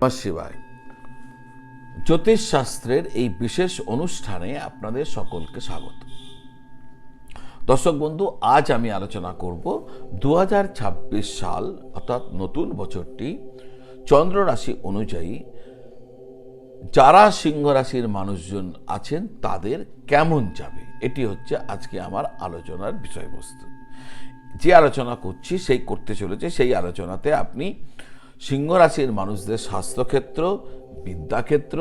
নমঃ শিবায়। জ্যোতিষশাস্ত্রের এই বিশেষ অনুষ্ঠানে আপনাদের সকলকে স্বাগত। দর্শক বন্ধু, আজ আমি আলোচনা করব 2026 সাল অর্থাৎ নতুন বছরটি চন্দ্র রাশি অনুযায়ী যারা সিংহ রাশির মানুষজন আছেন তাদের কেমন যাবে, এটি হচ্ছে আজকে আমার আলোচনার বিষয়বস্তু। যে আলোচনা করছি সেই আলোচনাতে আপনি সিংহ রাশির মানুষদের স্বাস্থ্যক্ষেত্র, বিদ্যাক্ষেত্র,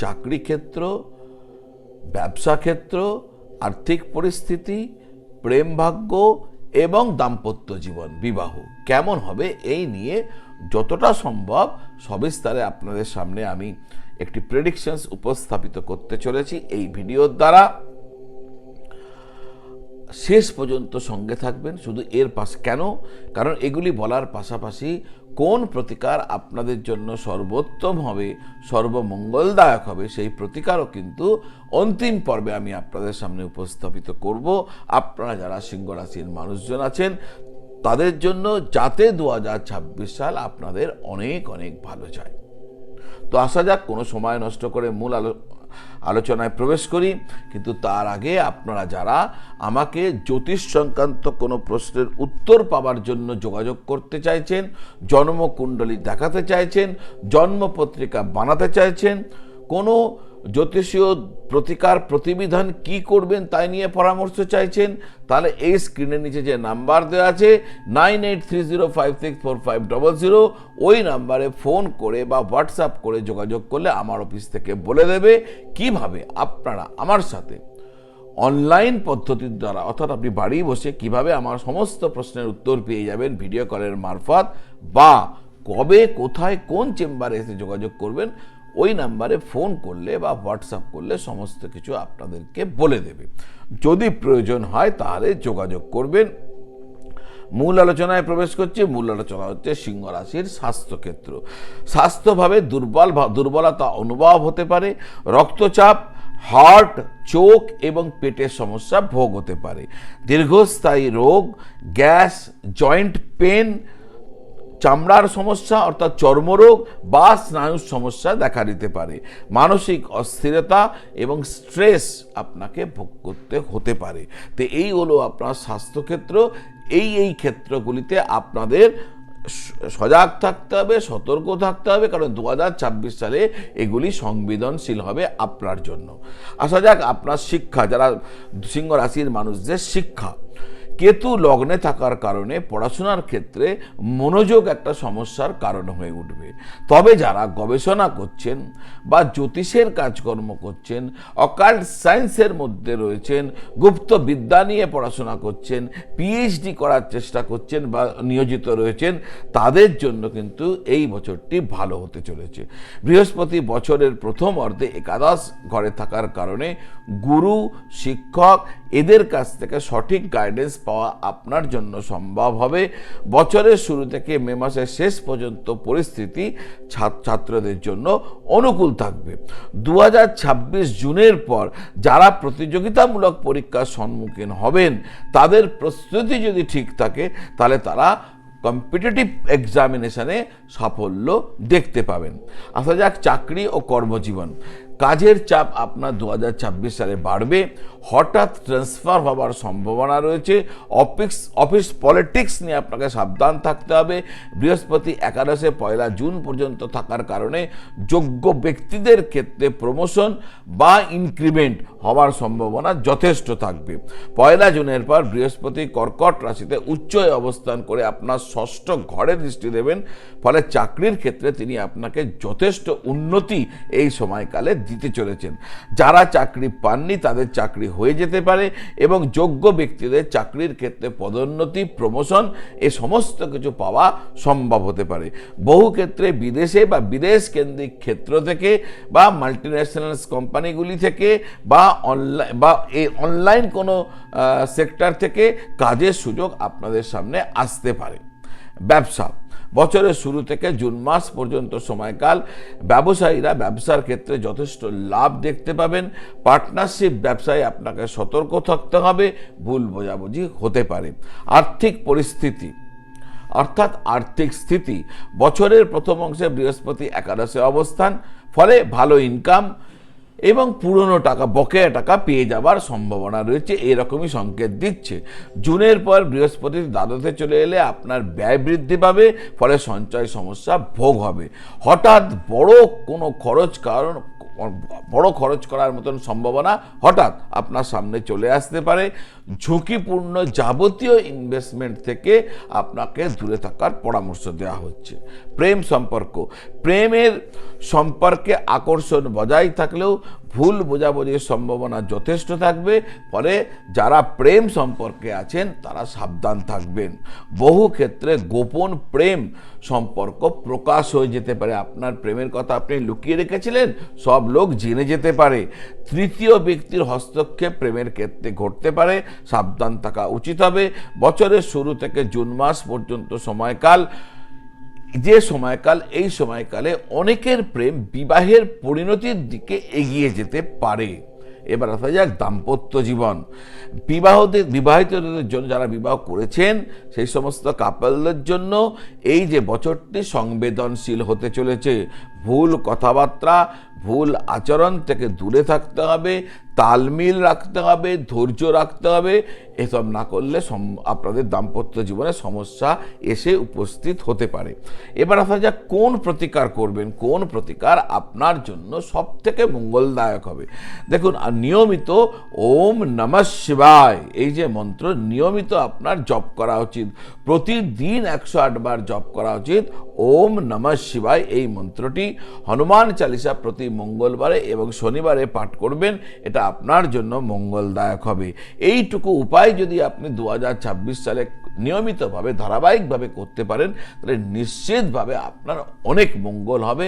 চাকরি ক্ষেত্র, ব্যবসা ক্ষেত্র, আর্থিক পরিস্থিতি, প্রেম ভাগ্য এবং দাম্পত্য জীবন, বিবাহ কেমন হবে এই নিয়ে যতটা সম্ভব সবিস্তারে আপনাদের সামনে আমি একটি প্রেডিকশনস উপস্থাপিত করতে চলেছি এই ভিডিওর দ্বারা। শেষ পর্যন্ত সঙ্গে থাকবেন। শুধু কারণ এগুলি বলার পাশাপাশি কোন প্রতিকার আপনাদের জন্য সর্বোত্তম হবে, সর্বমঙ্গলদায়ক হবে, সেই প্রতিকারও কিন্তু অন্তিম পর্বে আমি আপনাদের সামনে উপস্থাপিত করব। আপনারা যারা সিংহ রাশির মানুষজন আছেন তাদের জন্য যাতে 2026 সাল আপনাদের অনেক অনেক ভালো যায়। তো আসা যাক, কোনো সময় নষ্ট করে মূল আলোচনায় প্রবেশ করি। কিন্তু তার আগে আপনারা যারা আমাকে জ্যোতিষ সংক্রান্ত কোনো প্রশ্নের উত্তর পাওয়ার জন্য যোগাযোগ করতে চাইছেন, জন্মকুণ্ডলী দেখাতে চাইছেন, জন্মপত্রিকা বানাতে চাইছেন, কোনো জ্যোতিষীয় প্রতিকার প্রতিবিধান কি করবেন তাই নিয়ে পরামর্শ চাইছেন, তাহলে এই স্ক্রিনের নিচে যে নাম্বার দেওয়া আছে 9830564500 ওই নাম্বারে ফোন করে বা হোয়াটসঅ্যাপ করে যোগাযোগ করলে আমার অফিস থেকে বলে দেবে কিভাবে আপনারা আমার সাথে অনলাইন পদ্ধতির দ্বারা, অর্থাৎ আপনি বাড়ি বসে কিভাবে আমার সমস্ত প্রশ্নের উত্তর পেয়ে যাবেন ভিডিও কলের মারফত, বা কবে কোথায় কোন চেম্বারে এসে যোগাযোগ করবেন ওই নাম্বারে ফোন করলে বা হোয়াটসঅ্যাপ করলে সমস্ত কিছু আপনাদেরকে বলে দেবে। যদি প্রয়োজন হয় তাহলে যোগাযোগ করবেন। মূল আলোচনায় প্রবেশ করছি। মূল আলোচনা হচ্ছে সিংহ রাশির স্বাস্থ্যক্ষেত্র। স্বাস্থ্যভাবে দুর্বলতা অনুভব হতে পারে, রক্তচাপ, হার্ট, চোখ এবং পেটের সমস্যা ভোগ হতে পারে, দীর্ঘস্থায়ী রোগ, গ্যাস, জয়েন্ট পেন, চামড়ার সমস্যা অর্থাৎ চর্মরোগ বা স্নায়ুর সমস্যা দেখা দিতে পারে, মানসিক অস্থিরতা এবং স্ট্রেস আপনাকে ভোগ করতে হতে পারে। তো এই হলো আপনার স্বাস্থ্যক্ষেত্র। এই ক্ষেত্রগুলিতে আপনাদের সজাগ থাকতে হবে, সতর্ক থাকতে হবে, কারণ 2026 সালে এগুলি সংবেদনশীল হবে আপনার জন্য। আসা যাক আপনার শিক্ষা, যারা সিংহ রাশির মানুষদের শিক্ষা, কেতু লগ্নে থাকার কারণে পড়াশোনার ক্ষেত্রে মনোযোগ একটা সমস্যার কারণ হয়ে উঠবে। তবে যারা গবেষণা করছেন বা জ্যোতিষের কাজকর্ম করছেন, অকাল্ট সায়েন্সের মধ্যে রয়েছেন, গুপ্ত বিদ্যা নিয়ে পড়াশোনা করছেন, পিএইচডি করার চেষ্টা করছেন বা নিয়োজিত রয়েছেন, তাদের জন্য কিন্তু এই বছরটি ভালো হতে চলেছে। বৃহস্পতি বছরের প্রথম অর্ধে একাদশ ঘরে থাকার কারণে গুরু, শিক্ষক এদের কাছ থেকে সঠিক গাইডেন্স পাওয়া আপনার জন্য সম্ভব হবে। বছরের শুরু থেকে মে মাসের শেষ পর্যন্ত পরিস্থিতি ছাত্রদের জন্য অনুকূল থাকবে। 2026 জুনের পর যারা প্রতিযোগিতামূলক পরীক্ষার সম্মুখীন হবেন তাদের প্রস্তুতি যদি ঠিক থাকে তাহলে তারা কম্পিটিটিভ এক্সামিনেশনে সাফল্য দেখতে পাবেন। আসা যাক চাকরি ও কর্মজীবন। কাজের চাপ আপনার 2026 সালে বাড়বে, হঠাৎ ট্রান্সফার হওয়ার সম্ভাবনা রয়েছে, অফিস পলিটিক্স নিয়ে আপনাকে সাবধান থাকতে হবে। বৃহস্পতি একাদশে 1 জুন পর্যন্ত থাকার কারণে যোগ্য ব্যক্তিদের ক্ষেত্রে প্রমোশন বা ইনক্রিমেন্ট হওয়ার সম্ভাবনা যথেষ্ট থাকবে। 1 জুনের পর বৃহস্পতি কর্কট রাশিতে উচ্চয়ে অবস্থান করে আপনার ষষ্ঠ ঘরে দৃষ্টি দেবেন, ফলে চাকরির ক্ষেত্রে তিনি আপনাকে যথেষ্ট উন্নতি এই সময়কালে দিতে চলেছেন। যারা চাকরি পাননি তাদের চাকরি হয়ে যেতে পারে এবং যোগ্য ব্যক্তিদের চাকরির ক্ষেত্রে পদোন্নতি, প্রমোশন এ সমস্ত কিছু পাওয়া সম্ভব হতে পারে। বহু ক্ষেত্রে বিদেশে বা বিদেশ কেন্দ্রিক ক্ষেত্র থেকে বা মাল্টিন্যাশনাল কোম্পানিগুলি থেকে বা অনলাইন কোনো সেক্টর থেকে কাজের সুযোগ আপনাদের সামনে আসতে পারে। ব্যবসা, বছরের শুরু থেকে জুন মাস পর্যন্ত সময়কাল ব্যবসায়ীরা ব্যবসার ক্ষেত্রে যথেষ্ট লাভ দেখতে পাবেন। পার্টনারশিপ ব্যবসায় আপনাকে সতর্ক থাকতে হবে, ভুল বোঝাবুঝি হতে পারে। আর্থিক পরিস্থিতি, অর্থাৎ আর্থিক স্থিতি। বছরের প্রথম অংশে বৃহস্পতি একাদশে অবস্থান, ফলে ভালো ইনকাম এবং পুরনো টাকা, বকেয়া টাকা পেয়ে যাবার সম্ভাবনা রয়েছে, এরকমই সংকেত দিচ্ছে। জুনের পর বৃহস্পতি দ্বাদশে চলে এলে আপনার ব্যয় বৃদ্ধি পাবে, ফলে সঞ্চয় সমস্যা ভোগ হবে। হঠাৎ বড় খরচ করার মতন সম্ভাবনা হঠাৎ আপনার সামনে চলে আসতে পারে। ঝুঁকিপূর্ণ যাবতীয় ইনভেস্টমেন্ট থেকে আপনাকে দূরে থাকার পরামর্শ দেওয়া হচ্ছে। প্রেমের সম্পর্কে আকর্ষণ বজায় থাকলেও ভুল বোঝাবুঝির সম্ভাবনা যথেষ্ট থাকবে, ফলে যারা প্রেম সম্পর্কে আছেন তারা সাবধান থাকবেন। বহু ক্ষেত্রে গোপন প্রেম সম্পর্ক প্রকাশ হয়ে যেতে পারে। আপনার প্রেমের কথা আপনি লুকিয়ে রেখেছিলেন, সব লোক জেনে যেতে পারে। তৃতীয় ব্যক্তির হস্তক্ষেপ প্রেমের ক্ষেত্রে ঘটতে পারে, সাবধান থাকা উচিত হবে। বছরের শুরু থেকে জুন মাস পর্যন্ত এই সময়কালে অনেকের প্রেম বিবাহের পরিণতির দিকে এগিয়ে যেতে পারে। এবার আসা যাক দাম্পত্য জীবন। বিবাহিতদের জন্য, যারা বিবাহ করেছেন সেই সমস্ত কাপলদের জন্য এই যে বছরটি সংবেদনশীল হতে চলেছে। ভুল কথাবার্তা, ভুল আচরণ থেকে দূরে থাকতে হবে, তালমিল রাখতে হবে, ধৈর্য রাখতে হবে। এসব না করলে আপনাদের দাম্পত্য জীবনে সমস্যা এসে উপস্থিত হতে পারে। এবার আসা যাক কোন প্রতিকার করবেন, কোন প্রতিকার আপনার জন্য সব থেকে মঙ্গলদায়ক হবে। দেখুন, নিয়মিত ওম নমঃ শিবায় এই যে মন্ত্র নিয়মিত আপনার জপ করা উচিত। প্রতিদিন 108 বার জপ করা উচিত ওম নমঃ শিবায় এই মন্ত্রটি। হনুমান চালিসা প্রতি মঙ্গলবারে এবং শনিবারে পাঠ করবেন, এটা আপনার জন্য মঙ্গলদায়ক হবে। এইটুকু উপায় যদি আপনি 2026 সালে নিয়মিতভাবে ধারাবাহিকভাবে করতে পারেন, তাহলে নিশ্চিতভাবে আপনার অনেক মঙ্গল হবে,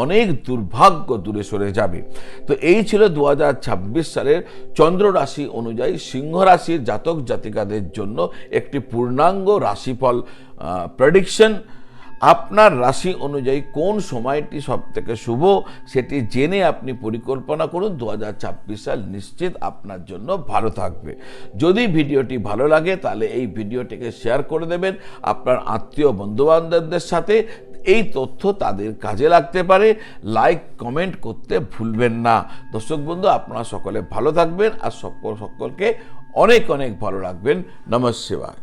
অনেক দুর্ভাগ্য দূরে সরে যাবে। তো এই ছিল 2026 সালের চন্দ্র রাশি অনুযায়ী সিংহ রাশির জাতক জাতিকাদের জন্য একটি পূর্ণাঙ্গ রাশিফল প্রেডিকশন। আপনার রাশি অনুযায়ী কোন সময়টি সব থেকে শুভ সেটি জেনে আপনি পরিকল্পনা করুন। 2026 সাল নিশ্চিত আপনার জন্য ভালো থাকবে। যদি ভিডিওটি ভালো লাগে তাহলে এই ভিডিওটিকে শেয়ার করে দেবেন আপনার আত্মীয় বন্ধুবান্ধবদের সাথে। এই তথ্য তাদের কাজে লাগতে পারে। লাইক কমেন্ট করতে ভুলবেন না। দর্শক বন্ধু, আপনারা সকলে ভালো থাকবেন আর সকলকে অনেক অনেক ভালো রাখবেন। নমঃ শিবায়।